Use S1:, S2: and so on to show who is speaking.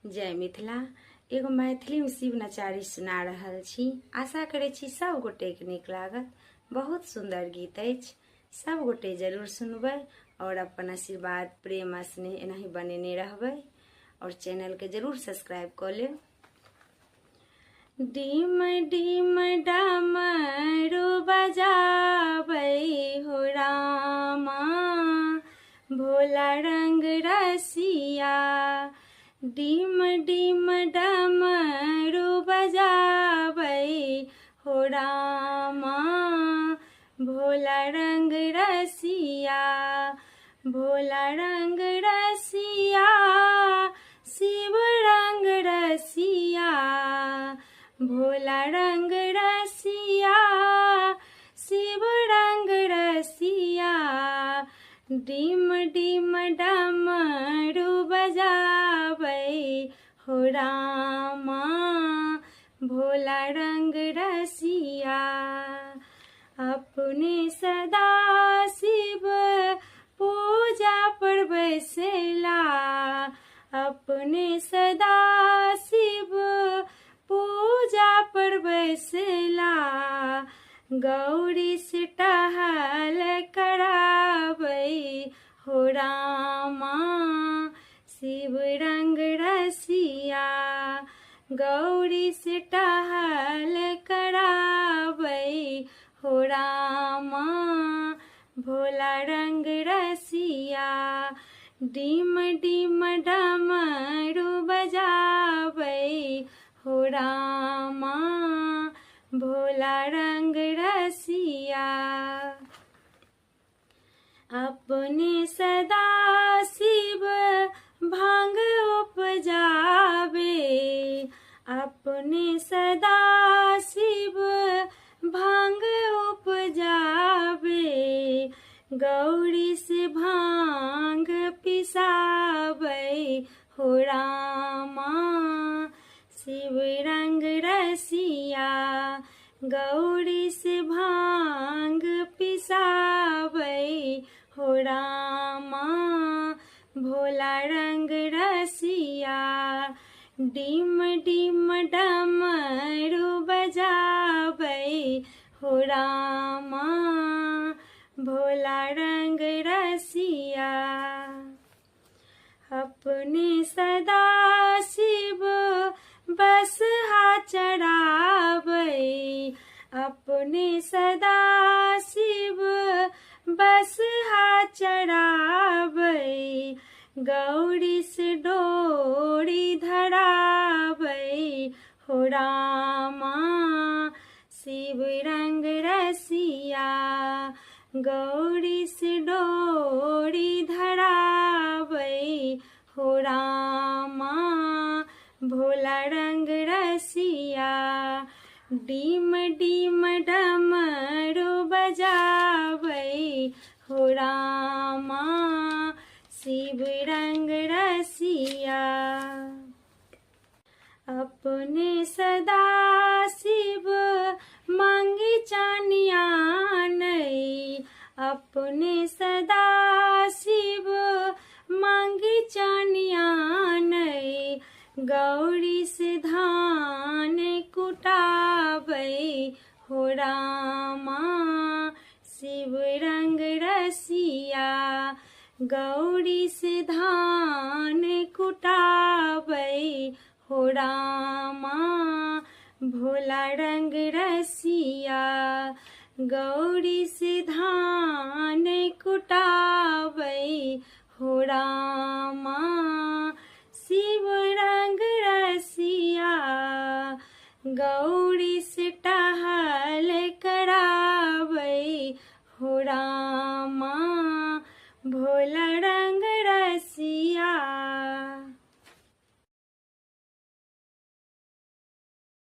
S1: जय मिथिला। एगो मैथिली में शिव नचारी सुना रहल छी। आशा करे छी सब गोटे के नीक लागत। बहुत सुंदर गीत अछि, सब गोटे जरूर सुनबै और अपन आशीर्वाद प्रेम स्नेह एनाही बनेने रहबै और चैनल के जरूर सब्सक्राइब कर लेब। डीम डीम डमरू बजाबै हो रामा, भोला रंग रसिया। डीम डीम डमरू बजाबै हो रामा, भोला रंग रसिया। भोला रंग रसिया, शिव रंग रसिया। भोला रंग रसिया, शिव रंग रसिया। डीम डीम डमरू बजाबै हो रामा, भोला रंग रसिया। अपने सदा शिव पूजा पर बैसेला, अपने सदा शिव पूजा पर बैसेला। गौरी से टहल कराबै हो रामा, शिव रंग रसिया। गौरी से टहल कराबै हो रामा, भोला रंग रसिया। डीम डीम डमरू बजाबै हो रामा, भोला रंग रसिया। अपने सदा शिव भांग उपजावे, अपने सदा शिव भांग उपजावे। गौरी से भांग पिसाबै हो रामा, शिव रंग रसिया। गौरी से भांग पिसाबै हो रामा, भोला रंग रसिया। डीम डीम डमरू बजाबै हो रामा, भोला रंग रसिया। अपने सदा शिव बसहा चढ़ाबै, अपने सदा शिव बसहा चढ़ाबै। गौरी से डोरी धराबै हो रामा, शिव रंग रसिया। गौरी से डोरी धराबै हो रामा, भोला रंग रसिया। डीम डीम डमरू बजाबै हो रामा, शिव रंग रसिया। अपने सदा शिव मांगी चानिया नहीं, अपने सदा शिव मांगी चानिया नहीं। गौरी से धान कुटाबै हो रामा, शिव रंग रसिया। गौरी से धान कुटाबै हो रामा, भोला रंग रसिया। गौरी से धान कुटाबै हो रामा, शिव रंग रसिया। गौ